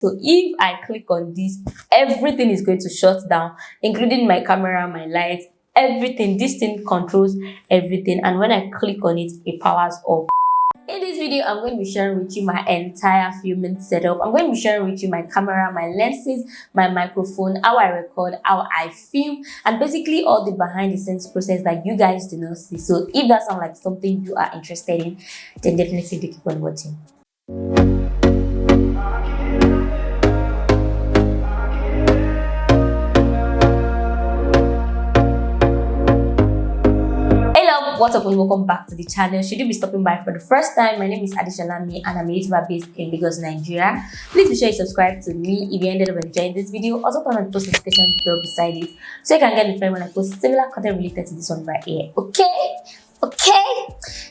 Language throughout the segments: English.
So if I click on this, everything is going to shut down, including my camera, my lights, everything. This thing controls everything, and when I click on it, it powers up. In this video, I'm going to be sharing with you my entire filming setup. I'm going to be sharing with you my camera, my lenses, my microphone, how I record, how I film, and basically all the behind the scenes process that you guys do not see. So if that sounds like something you are interested in, then definitely do keep on watching. What's up and welcome back to the channel. Should you be stopping by for the first time, my name is Adishalami and I'm a YouTuber based in Lagos, Nigeria. Please be sure you subscribe to me if you ended up enjoying this video. Also turn on the post notification bell beside it so you can get notified when I post similar content related to this one right here. Okay,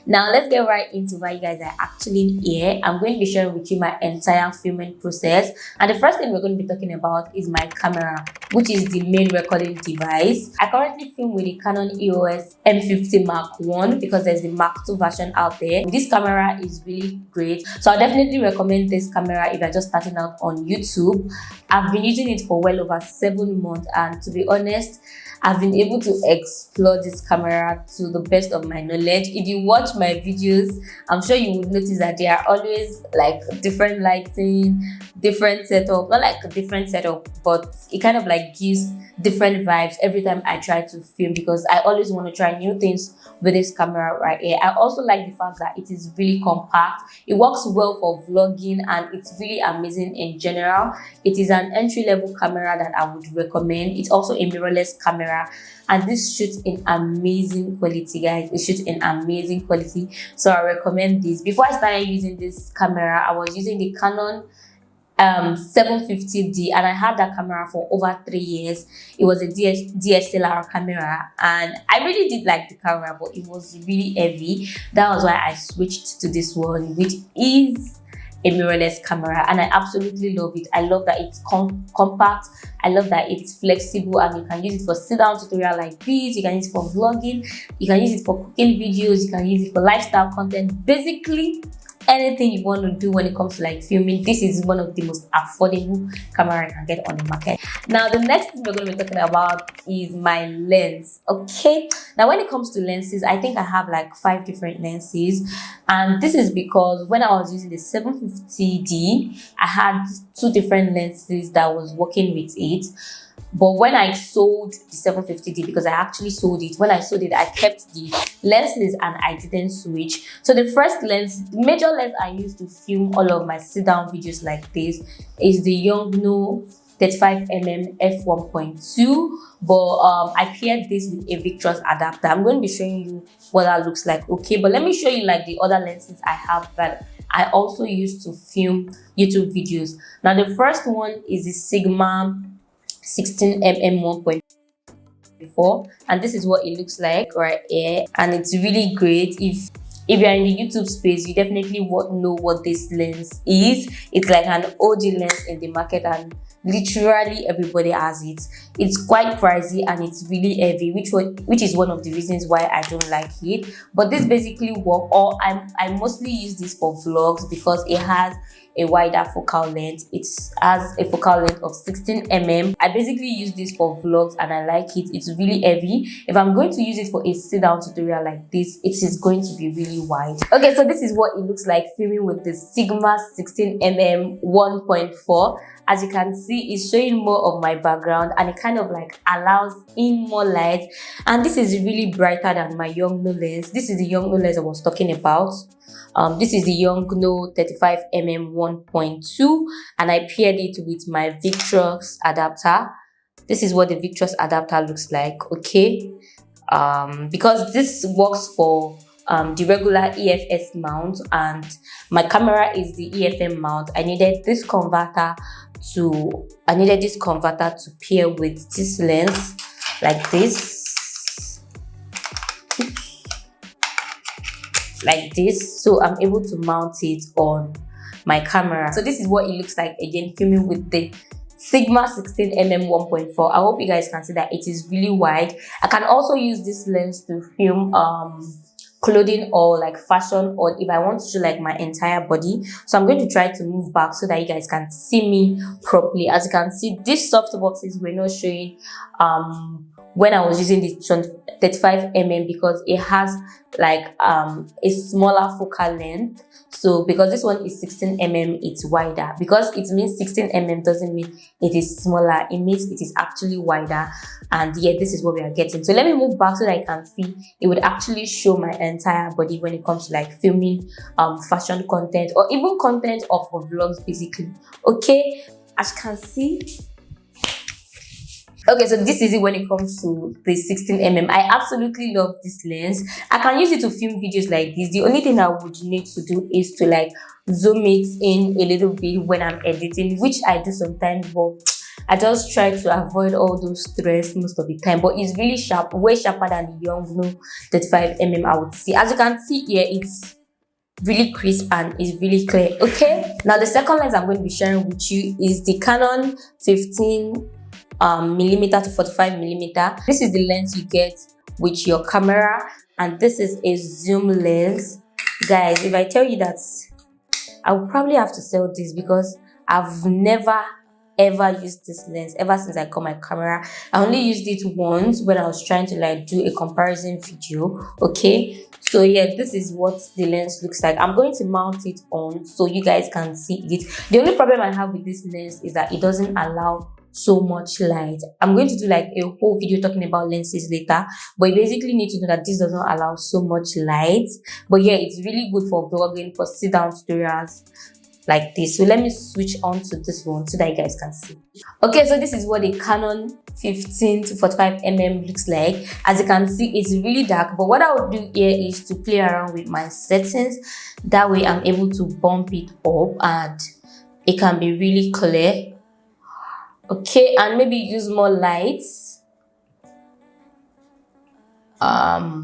now let's get right into why you guys are actually here. I'm going to be sharing with you my entire filming process, and the first thing we're going to be talking about is my camera, which is the main recording device. I currently film with the Canon EOS M50 Mark I because there's the Mark II version out there. This camera is really great, so I definitely recommend this camera if you're just starting out on YouTube. I've been using it for well over 7 months, and to be honest, I've been able to explore this camera to the best of my knowledge. If you watch my videos, I'm sure you would notice that they are always like different lighting, different setup, not like a different setup, but it kind of like gives different vibes every time I try to film, because I always want to try new things with this camera right here. I also like the fact that it is really compact. It works well for vlogging and it's really amazing in general. It is an entry-level camera that I would recommend. It's also a mirrorless camera, and this shoots in amazing quality, guys. It shoots in amazing quality, so I recommend this. Before I started using this camera, I was using the Canon 750D, and I had that camera for over 3 years. It was a DSLR camera, and I really did like the camera, but it was really heavy. That was why I switched to this one, which is a mirrorless camera, and I absolutely love it. I love that it's compact. I love that it's flexible, and you can use it for sit-down tutorial like this. You can use it for vlogging. You can use it for cooking videos. You can use it for lifestyle content. Basically, anything you want to do when it comes to like filming, this is one of the most affordable camera you can get on the market. Now, the next thing we're going to be talking about is my lens. Okay, now when it comes to lenses, I think I have like 5 different lenses, and this is because when I was using the 750D, I had 2 different lenses that was working with it. But when I sold the 750D, because I actually sold it, when I sold it, I kept the lenses and I didn't switch. So the first lens, the major lens I use to film all of my sit-down videos like this is the Yongnuo 35mm f1.2, but I paired this with a Viltrox Adapter. I'm going to be showing you what that looks like. Okay, but let me show you like the other lenses I have that I also use to film YouTube videos. Now, the first one is the Sigma 16mm 1.4, and this is what it looks like right here, and it's really great. If you're in the YouTube space, you definitely won't know what this lens is. It's like an OG lens in the market, and literally everybody has it. It's quite pricey and it's really heavy, which is one of the reasons why I don't like it. But this basically works, or I mostly use this for vlogs because it has a wider focal length. It has a focal length of 16mm. I basically use this for vlogs and I like it. It's really heavy. If I'm going to use it for a sit-down tutorial like this, it is going to be really wide. Okay, so this is what it looks like filming with the Sigma 16mm 1.4. As you can see, it's showing more of my background and it kind of like allows in more light. And this is really brighter than my Yongnuo lens. This is the Yongnuo lens I was talking about. This is the Yongnuo 35mm 1.2, and I paired it with my Viltrox adapter. This is what the Viltrox adapter looks like. Okay, because this works for the regular EFS mount, and my camera is the EFM mount. I needed this converter to pair with this lens like this. Like this, so I'm able to mount it on my camera. So this is what it looks like again filming with the Sigma 16mm 1.4. I hope you guys can see that it is really wide. I can also use this lens to film clothing or like fashion, or if I want to show like my entire body. So I'm going to try to move back so that you guys can see me properly. As you can see, these soft boxes were not showing when I was using the 35mm because it has like a smaller focal length. So because this one is 16mm, it's wider. Because it means 16mm doesn't mean it is smaller, it means it is actually wider. And yeah, this is what we are getting. So let me move back so that I can see. It would actually show my entire body when it comes to like filming fashion content or even content of vlogs basically. Okay, as you can see. Okay, so this is it when it comes to the 16mm. I absolutely love this lens. I can use it to film videos like this. The only thing I would need to do is to like zoom it in a little bit when I'm editing, which I do sometimes, but I just try to avoid all those stress most of the time. But it's really sharp, way sharper than the Yongnuo 35mm I would see. As you can see here, it's really crisp and it's really clear. Okay, now the second lens I'm going to be sharing with you is the Canon 15 millimeter to 45mm. This is the lens you get with your camera, and this is a zoom lens. Guys, if I tell you that, I will probably have to sell this because I've never ever used this lens ever since I got my camera. I only used it once when I was trying to like do a comparison video. Okay, so yeah, this is what the lens looks like. I'm going to mount it on so you guys can see it. The only problem I have with this lens is that it doesn't allow so much light. I'm going to do like a whole video talking about lenses later, but you basically need to know that this does not allow so much light. But yeah, it's really good for vlogging, for sit down tutorials like this. So let me switch on to this one so that you guys can see. Okay, so this is what the Canon 15 to 45mm looks like. As you can see, it's really dark, but what I will do here is to play around with my settings. That way I'm able to bump it up and it can be really clear. Okay, and maybe use more lights. I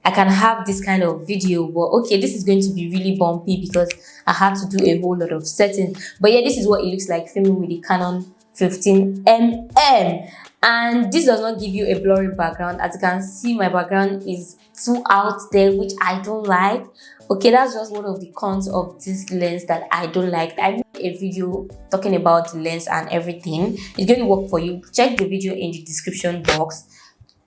can have this kind of video, but okay, this is going to be really bumpy because I had to do a whole lot of settings. But yeah, this is what it looks like filming with the Canon 15mm, and this does not give you a blurry background. As you can see, my background is too out there, which I don't like. Okay, that's just one of the cons of this lens that I don't like. I made a video talking about the lens and everything. It's going to work for you. Check the video in the description box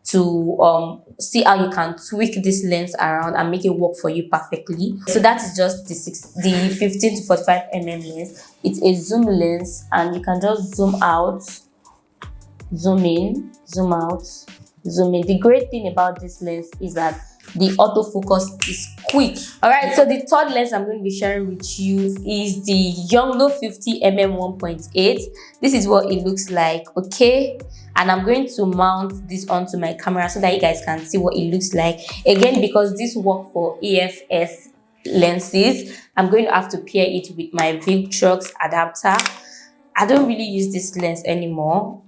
to see how you can tweak this lens around and make it work for you perfectly. So that is just the 15 to 45mm lens. It's a zoom lens, and you can just zoom out, zoom in, zoom out, zoom in. The great thing about this lens is that the autofocus is quick. All right, so the third lens I'm going to be sharing with you is the Yongnuo 50mm 1.8. This is what it looks like. Okay, and I'm going to mount this onto my camera so that you guys can see what it looks like. Again, because this works for AFS lenses, I'm going to have to pair it with my Viltrox Adapter. I don't really use this lens anymore.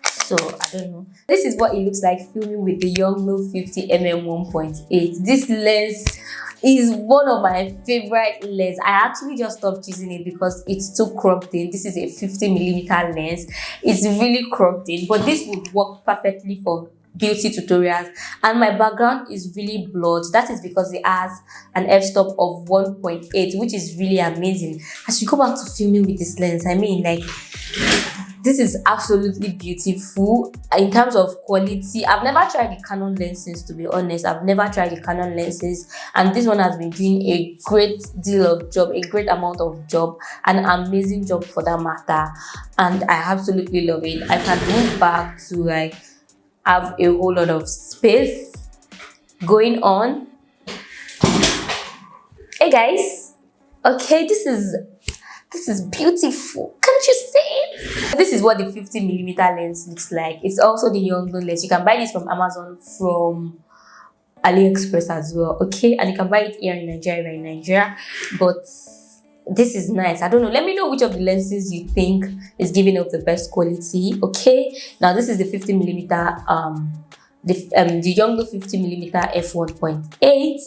So I don't know. This is what it looks like filming with the Yongnuo 50mm 1.8. This lens is one of my favorite lenses. I actually just stopped using it because it's too cropped in. This is a 50mm lens. It's really cropped in, but this would work perfectly for beauty tutorials, and my background is really blurred. That is because it has an f-stop of 1.8, which is really amazing. As you go back to filming with this lens, I mean, like, this is absolutely beautiful in terms of quality. I've never tried the Canon lenses, to be honest. I've never tried the Canon lenses, and this one has been doing a great deal of job, a great amount of job, an amazing job for that matter, and I absolutely love it. I can move back to like have a whole lot of space going on. Hey guys, okay, this is beautiful. Can't you see it? This is what the 50mm lens looks like. It's also the Yongnuo lens. You can buy this from Amazon, from AliExpress as well. Okay, and you can buy it here in Nigeria. But this is nice. I don't know. Let me know which of the lenses you think is giving up the best quality. Okay, now this is the 50mm, the Yongnuo 50mm f1.8.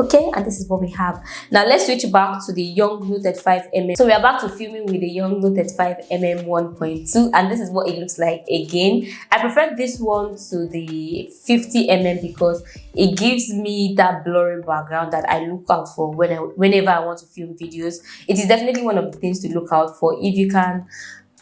Okay, and this is what we have. Now let's switch back to the Yongnuo 35mm. So we are back to filming with the Yongnuo 35mm 1.2, and this is what it looks like again. I prefer this one to the 50mm because it gives me that blurry background that I look out for whenever I want to film videos. It is definitely one of the things to look out for. If you can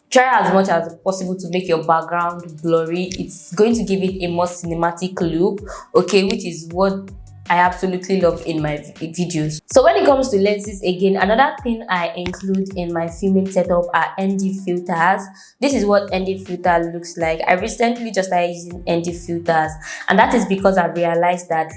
try as much as possible to make your background blurry, it's going to give it a more cinematic look, okay, which is what I absolutely love in my videos. So when it comes to lenses, again, another thing I include in my filming setup are ND filters. This is what ND filter looks like. I recently just started using ND filters, and that is because I realized that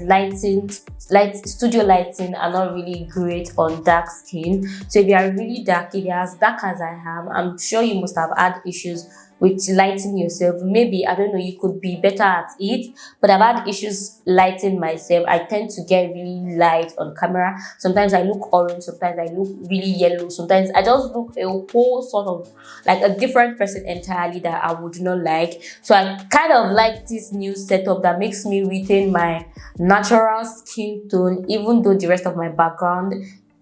studio lighting are not really great on dark skin. So if you are really dark, if you're as dark as I am, I'm sure you must have had issues with lighting yourself. Maybe, I don't know, you could be better at it, but I've had issues lighting myself. I tend to get really light on camera. Sometimes I look orange, sometimes I look really yellow, sometimes I just look a whole sort of like a different person entirely that I would not like. So I kind of like this new setup that makes me retain my natural skin tone, even though the rest of my background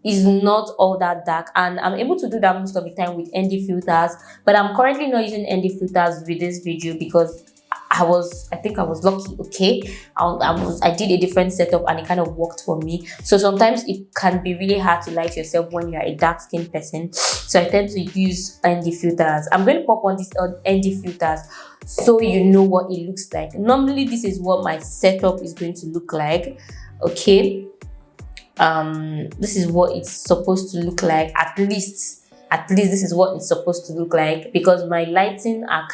is not all that dark, and I'm able to do that most of the time with ND filters. But I'm currently not using ND filters with this video because I think I was lucky. Okay, I did a different setup and it kind of worked for me. So sometimes it can be really hard to light yourself when you're a dark skinned person, so I tend to use ND filters. I'm going to pop on these ND filters so you know what it looks like. Normally this is what my setup is going to look like, okay. This is what it's supposed to look like. At least this is what it's supposed to look like, because my lighting are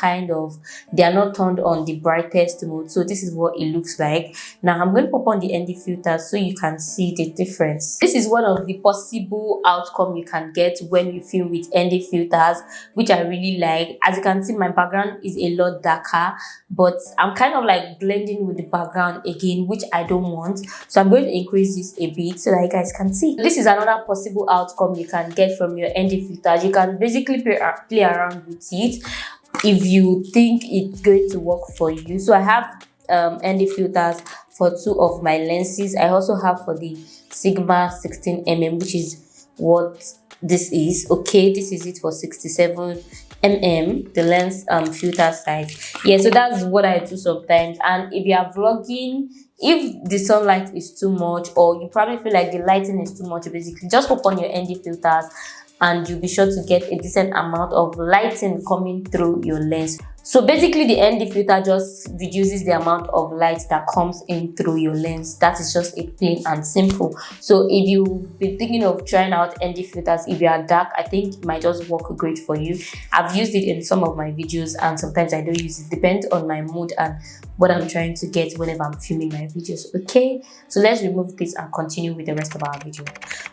they are not turned on the brightest mode. So this is what it looks like. Now I'm going to pop on the ND filter so you can see the difference. This is one of the possible outcome you can get when you film with ND filters, which I really like. As you can see, my background is a lot darker, but I'm kind of like blending with the background again, which I don't want. So I'm going to increase this a bit so that you guys can see. This is another possible outcome you can get from your ND filter. You can basically play around with it if you think it's going to work for you. So I have ND filters for 2 of my lenses. I also have for the Sigma 16mm, which is what this is, okay. This is it for 67mm, the lens filter size. Yeah, so that's what I do sometimes. And if you are vlogging, if the sunlight is too much, or you probably feel like the lighting is too much, basically just pop on your ND filters and you'll be sure to get a decent amount of lighting coming through your lens. So basically the ND filter just reduces the amount of light that comes in through your lens. That is just it, plain and simple. So if you've been thinking of trying out ND filters, if you are dark, I think it might just work great for you. I've used it in some of my videos and sometimes I don't use it. Depends on my mood and what I'm trying to get whenever I'm filming my videos, okay. So let's remove this and continue with the rest of our video.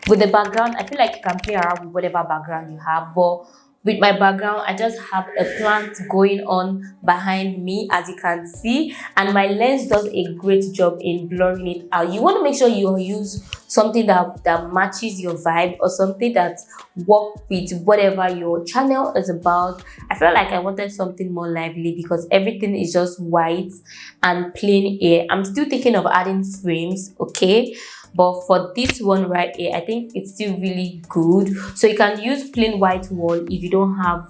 With the background, I feel like you can play around with whatever background you have, but with my background, I just have a plant going on behind me, as you can see, and my lens does a great job in blurring it out. You want to make sure you use something that matches your vibe, or something that works with whatever your channel is about. I feel like I wanted something more lively because everything is just white and plain here. I'm still thinking of adding frames, okay. But for this one right here, I think it's still really good. So you can use plain white wall if you don't have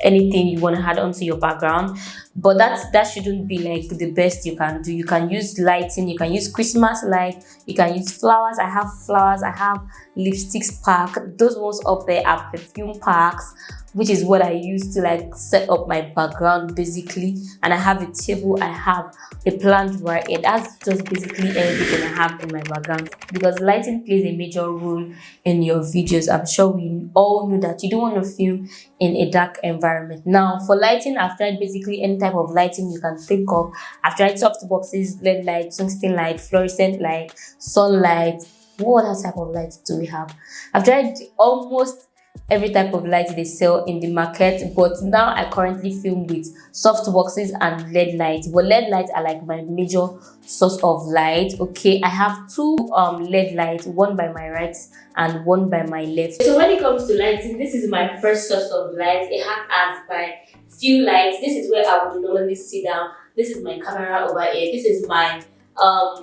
anything you want to add onto your background, but that shouldn't be like the best you can do. You can use lighting, you can use Christmas light, you can use flowers. I have flowers, I have lipsticks pack. Those ones up there are perfume packs, which is what I use to like set up my background basically. And I have a table, I have a plant right here. That's just basically everything I have in my background, because lighting plays a major role in your videos. I'm sure we all know that you don't want to film in a dark environment. Now for lighting, I've tried basically any type of lighting you can think of. I've tried soft boxes, LED light, tungsten light, fluorescent light, sunlight. What other type of light do we have? I've tried almost every type of light they sell in the market, but now I currently film with soft boxes and LED lights. But LED lights are like my major source of light, okay. I have 2 LED lights, one by my right and one by my left. So when it comes to lighting, this is my first source of light. It has by few lights. This is where I would normally sit down. This is my camera over here. This is my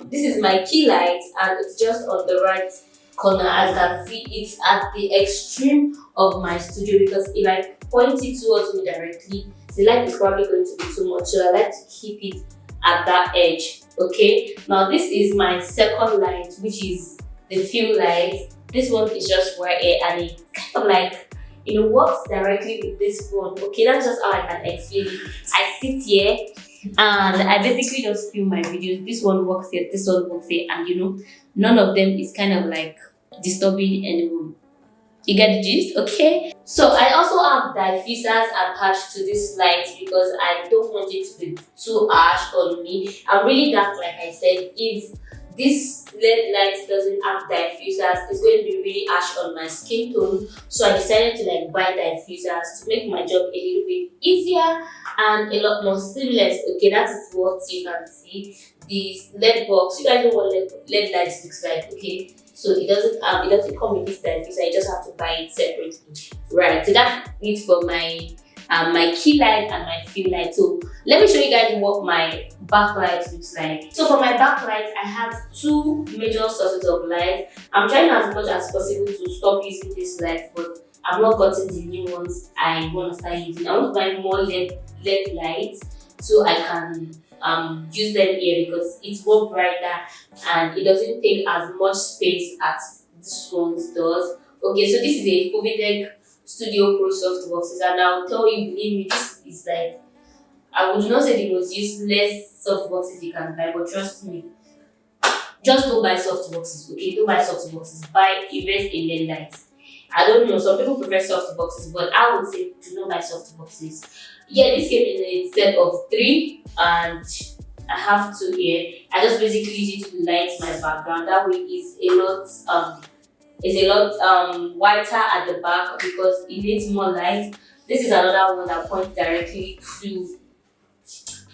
This is my key light, and it's just on the right corner. As you can see, it's at the extreme of my studio, because if I point it towards me directly, the light is probably going to be too much, so I like to keep it at that edge. Okay, now this is my second light, which is the film light. This one is just wire air, and it kind of like, you know, works directly with this one. Okay, that's just how I can explain it. I sit here and I basically just film my videos. This one works here, this one works here, and you know, none of them is kind of like disturbing anyone. You get the gist? Okay. So I also have diffusers attached to this light because I don't want it to be too harsh on me. I'm really dark, like I said. If this LED light doesn't have diffusers, it's going to be really harsh on my skin tone. So I decided to like buy diffusers to make my job a little bit easier and a lot more seamless. Okay, that is what you can see. This LED box, you guys know what LED lights looks like, okay? So it doesn't come with this diffuser. You just have to buy it separately, right? So that's it for my my key light and my fill light. So let me show you guys what my backlight looks like. So for my backlight, I have two major sources of light. I'm trying as much as possible to stop using this light, but I've not gotten the new ones I want to start using. I want to buy more LED lights so I can use them here, because it's more brighter and it doesn't take as much space as this one does. Okay, so this is a Fovitec Studio Pro softboxes, and I'll tell you, believe me, this is like, I would not say the most useless softboxes you can buy, but trust me, just don't buy softboxes. Okay, don't buy softboxes. Buy invest in LED lights. I don't know, some people prefer softboxes, but I would say do not buy softboxes. Yeah, this came in a set of 3, and I have 2 here. I just basically use it to light my background. That way it's a lot whiter at the back because it needs more light. This is another one that points directly to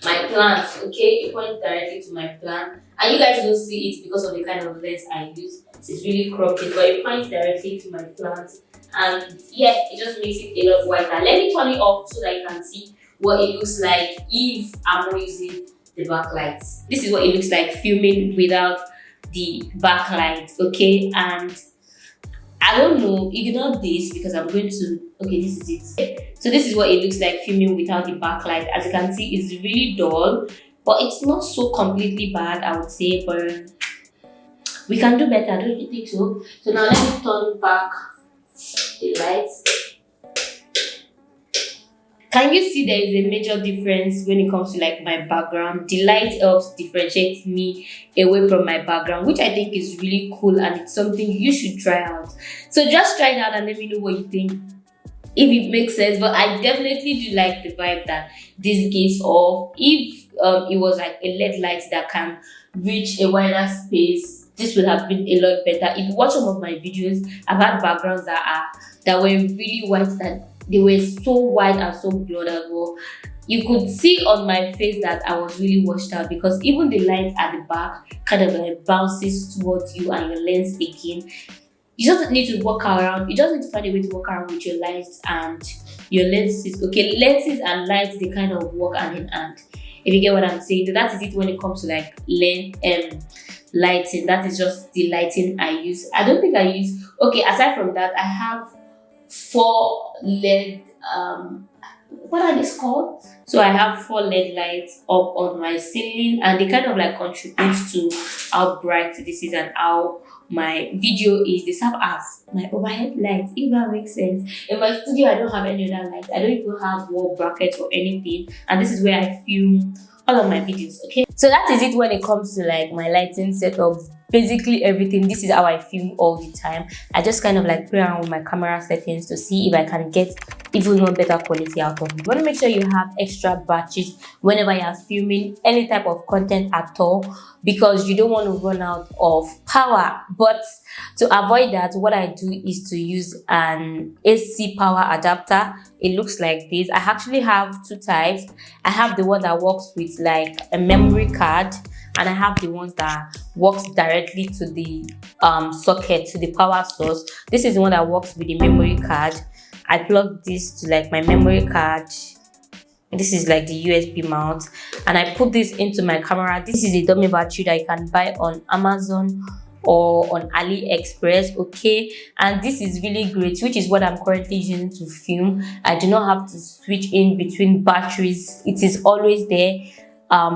my plant. Okay, it points directly to my plant, and you guys don't see it because of the kind of lens I use. It's really cropped, but it points directly to my plant. And yeah, it just makes it a lot whiter. Let me turn it off so that you can see what it looks like if I'm not using the backlights. This is what it looks like filming without the backlight. Okay, and I don't know, ignore this because I'm going to, okay, this is it. So this is what it looks like filming without the backlight. As you can see, it's really dull, but it's not so completely bad, I would say, but we can do better, don't you think so? So now let me turn back the lights. Can you see there is a major difference when it comes to like my background? The light helps differentiate me away from my background, which I think is really cool, and it's something you should try out. So just try it out and let me know what you think, if it makes sense. But I definitely do like the vibe that this gives off. If it was like a LED light that can reach a wider space, this would have been a lot better. If you watch some of my videos, I've had backgrounds that were really white, that they were so white and so blurred as well. You could see on my face that I was really washed out, because even the light at the back kind of like bounces towards you and your lens again. You just need to walk around. You just need to find a way to walk around with your lights and your lenses. Okay, lenses and lights, they kind of work hand in hand, if you get what I'm saying. So that is it when it comes to like lighting. That is just the lighting I use. I don't think I use, okay, aside from that, I have 4 LED, what are these called? So I have 4 LED lights up on my ceiling, and they kind of like contribute to how bright this is and how my video is. They serve as my overhead lights, if that makes sense. In my studio, I don't have any other lights. I don't even have wall brackets or anything, and this is where I film all of my videos. Okay, so that is it when it comes to like my lighting setup. Basically everything, this is how I film all the time. I just kind of like play around with my camera settings to see if I can get even more better quality out of it. You want to make sure you have extra batteries whenever you're filming any type of content at all, because you don't want to run out of power. But to avoid that, what I do is to use an AC power adapter. It looks like this. I actually have 2 types. I have the one that works with like a memory card, and I have the ones that works directly to the socket, to the power source. This is the one that works with the memory card. I plug this to like my memory card, This is like the USB mount, and I put this into my camera. This is a dummy battery that you can buy on Amazon or on AliExpress, okay? And this is really great, which is what I'm currently using to film. I do not have to switch in between batteries. It is always there.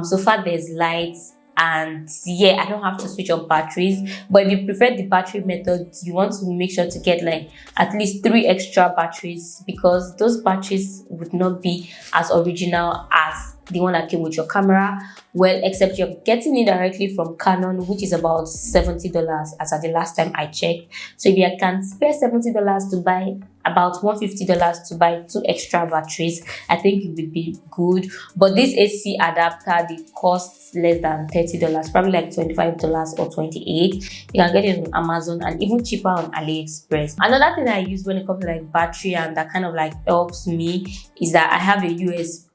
So far there's lights, and yeah, I don't have to switch off batteries. But if you prefer the battery method, you want to make sure to get like at least 3 extra batteries, because those batteries would not be as original as the one that came with your camera. Well, except you're getting it directly from Canon, which is about $70 as at the last time I checked. So if you can spare $70 to buy, about $150 to buy 2 extra batteries, I think it would be good. But this AC adapter, they cost less than $30, probably like $25 or $28. You can get it on Amazon and even cheaper on AliExpress. Another thing I use when it comes to like battery and that kind of like helps me is that I have a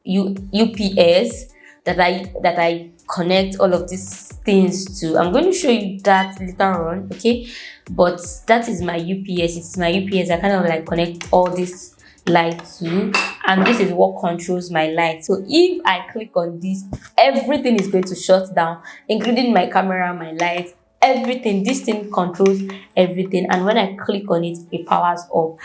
UPS that I connect all of these things to. I'm going to show you that later on, okay? But that is my UPS. It's my UPS. I kind of like connect all this light to, and this is what controls my light. So if I click on this, everything is going to shut down, including my camera, my light, everything. This thing controls everything, and when I click on it, it powers up.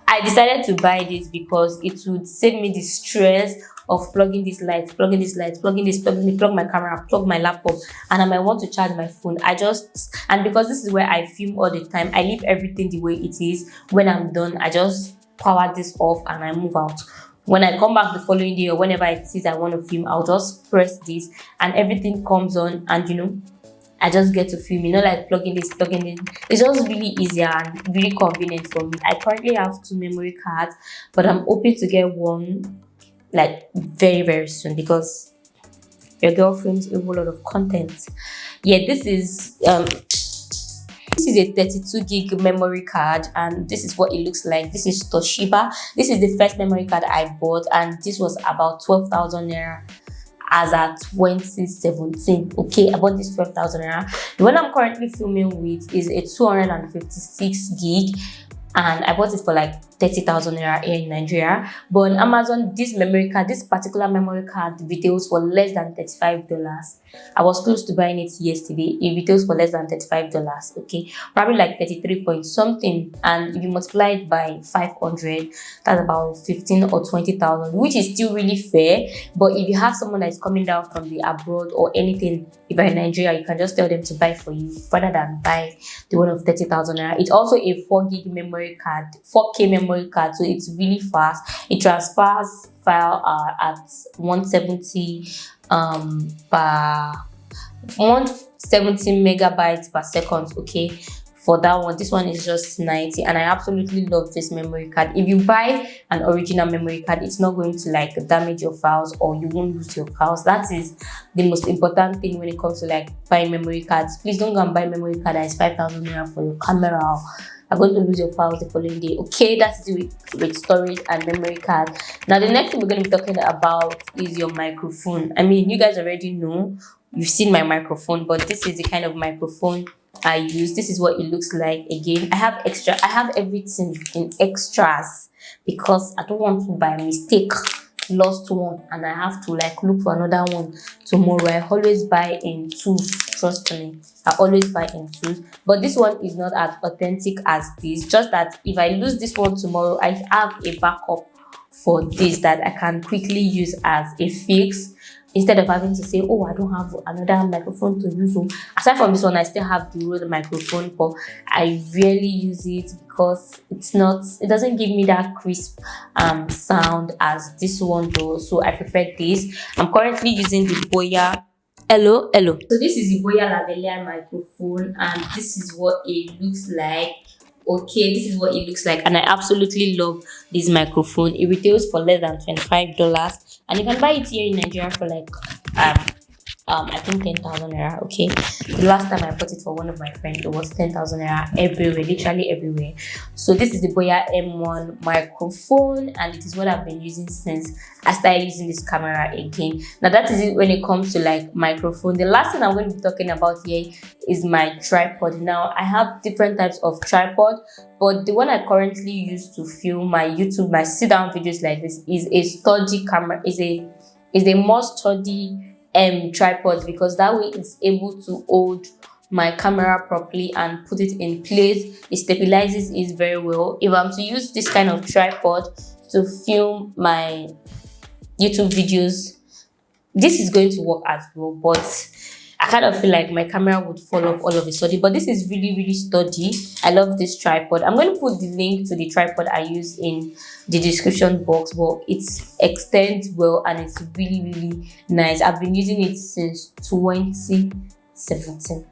I decided to buy this because it would save me the stress of plugging this light, plugging this light, plugging this, plug my camera, plug my laptop, and I might want to charge my phone. And because this is where I film all the time, I leave everything the way it is. When I'm done, I just power this off and I move out. When I come back the following day or whenever it is I want to film, I'll just press this and everything comes on, and you know, I just get to film, you know, like plugging this, plugging in. It's just really easier and really convenient for me. I currently have 2 memory cards, but I'm hoping to get one like very, very soon, because your girl films a whole lot of content. Yeah, this is a 32 gig memory card, and this is what it looks like. This is Toshiba. This is the first memory card I bought, and this was about 12,000 naira as at 2017. Okay, I bought this 12,000 naira. The one I'm currently filming with is a 256 gig, and I bought it for like 30,000 naira here in Nigeria. But on Amazon, this particular memory card retails for less than $35. I was close to buying it yesterday. It retails for less than $35. Okay, probably like 33 point something, and if you multiply it by 500, that's about 15 or 20,000, which is still really fair. But if you have someone that is coming down from the abroad or anything, if you're in Nigeria, you can just tell them to buy for you rather than buy the one of 30,000 naira. It's also a 4 gig memory card, 4K memory card, so it's really fast. It transfers file at 170 per 170 megabytes per second. Okay, for that one, this one is just 90, and I absolutely love this memory card. If you buy an original memory card, it's not going to like damage your files, or you won't lose your files. That is the most important thing when it comes to like buying memory cards. Please don't go and buy memory card that is 5,000 naira for your camera. Are going to lose your files the following day. Okay, that's it with storage and memory card. Now the next thing we're going to be talking about is your microphone. I mean, you guys already know, you've seen my microphone, but this is the kind of microphone I use. This is what it looks like. Again, I have everything in extras, because I don't want to by mistake lost one and I have to like look for another one tomorrow. I always buy in 2. Trust me, I always buy in 2. But this one is not as authentic as this. Just that if I lose this one tomorrow, I have a backup for this that I can quickly use as a fix, instead of having to say, oh, I don't have another microphone to use. So aside from this one, I still have the Rode microphone, but I rarely use it because it doesn't give me that crisp sound as this one does. So I prefer this. I'm currently using the Boya. Hello. So this is the Boya lavalier microphone, and this is what it looks like. Okay, this is what it looks like, and I absolutely love this microphone. It retails for less than $25, and you can buy it here in Nigeria for like I think 10,000 naira. Okay, the last time I bought it for one of my friends, it was 10,000 naira everywhere, literally everywhere. So this is the Boya M1 microphone, and it is what I've been using since I started using this camera again. Now that is it when it comes to like microphone. The last thing I'm going to be talking about here is my tripod. Now I have different types of tripod, but the one I currently use to film my YouTube, my sit down videos like this, is a sturdy camera. Is a more sturdy tripod, because that way it's able to hold my camera properly and put it in place. It stabilizes it very well. If I'm to use this kind of tripod to film my YouTube videos, this is going to work as well, but I kind of feel like my camera would fall off all of a sudden. But this is really sturdy. I love this tripod. I'm going to put the link to the tripod I use in the description box, but it extends well and it's really nice. I've been using it since 2017.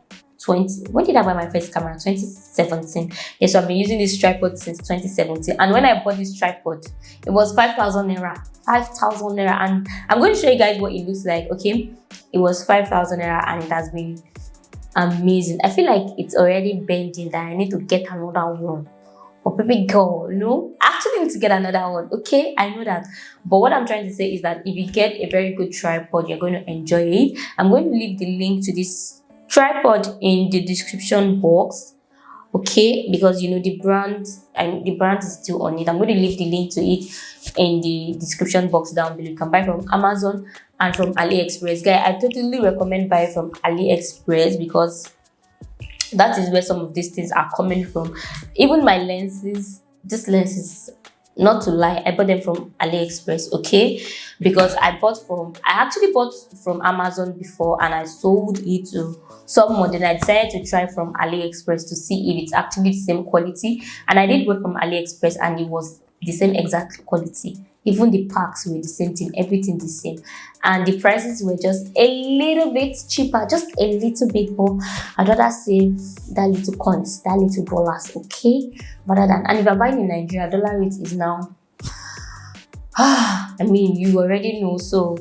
When did I buy my first camera? 2017. Yes, so I've been using this tripod since 2017. And when I bought this tripod, it was 5,000 naira. 5,000 naira. And I'm going to show you guys what it looks like. Okay, it was 5,000 naira and it has been amazing. I feel like it's already bending, that I need to get another one. But baby girl, no, I actually need to get another one. Okay, I know that. But what I'm trying to say is that if you get a very good tripod, you're going to enjoy it. I'm going to leave the link to this tripod in the description box, okay, because you know the brand and the brand is still on it. I'm going to leave the link to it in the description box down below. You can buy from Amazon and from AliExpress. Guys, I totally recommend buying from AliExpress because that is where some of these things are coming from. Even my lenses, this lens is, not to lie, I bought them from AliExpress, okay, because I actually bought from Amazon before and I sold it to someone. Then I decided to try from AliExpress to see if it's actually the same quality, and I did work from AliExpress and it was the same exact quality. Even the packs were the same thing, everything the same, and the prices were just a little bit cheaper, just a little bit more. I'd rather save that little coins, that little dollars, okay, rather than. And if you're buying in Nigeria, dollar rate is now I mean, you already know. So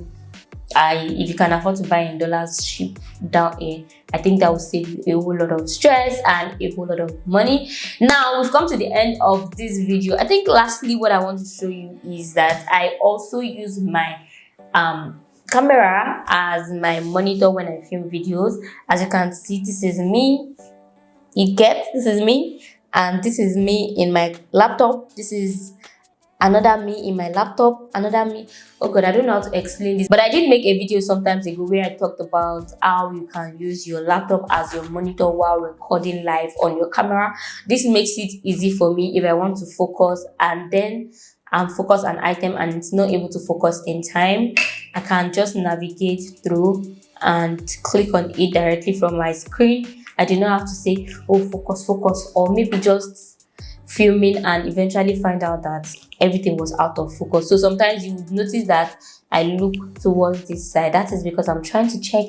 if you can afford to buy in dollars ship down here, I think that will save you a whole lot of stress and a whole lot of money. Now we've come to the end of this video. I think lastly what I want to show you is that I also use my camera as my monitor when I film videos. As you can see, this is me. This is me, and this is me in my laptop. This is another me in my laptop, another me. Oh god, I don't know how to explain this, but I did make a video sometimes ago where I talked about how you can use your laptop as your monitor while recording live on your camera. This makes it easy for me if I want to focus and then focus an item and it's not able to focus in time. I can just navigate through and click on it directly from my screen. I do not have to say, oh, focus, or maybe just filming and eventually find out that everything was out of focus. So sometimes you would notice that I look towards this side. That is because I'm trying to check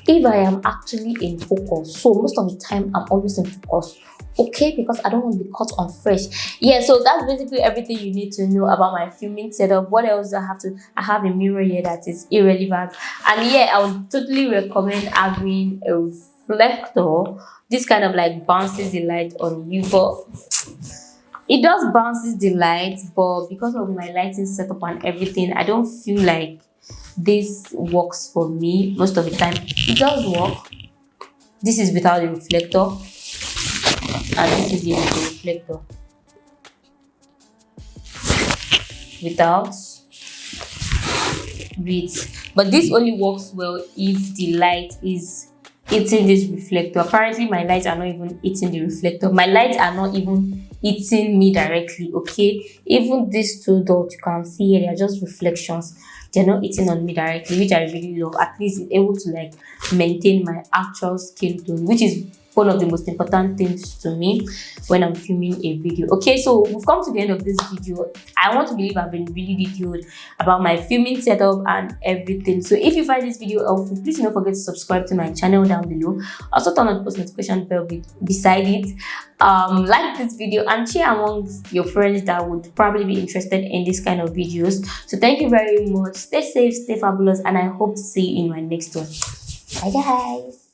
if I am actually in focus. So most of the time I'm always in focus, okay, because I don't want to be caught on fresh. Yeah, so that's basically everything you need to know about my filming setup. What else do I have to? I have a mirror here that is irrelevant, and yeah, I would totally recommend having a reflector. This kind of like bounces the light on you, but it does bounces the light, but because of my lighting setup and everything, I don't feel like this works for me most of the time. It does work. This is without the reflector, and this is the reflector without with. But this only works well if the light is hitting this reflector. Apparently my lights are not even hitting the reflector. My lights are not even hitting me directly, okay. Even these two dots you can see here, they are just reflections. They're not hitting on me directly, which I really love. At least it's able to like maintain my actual skin tone, which is one of the most important things to me when I'm filming a video. Okay, so we've come to the end of this video. I want to believe I've been really detailed about my filming setup and everything. So if you find this video helpful, please don't forget to subscribe to my channel down below. Also turn on the post notification bell beside it. Like this video and share amongst your friends that would probably be interested in this kind of videos. So thank you very much. Stay safe, stay fabulous, and I hope to see you in my next one. Bye guys.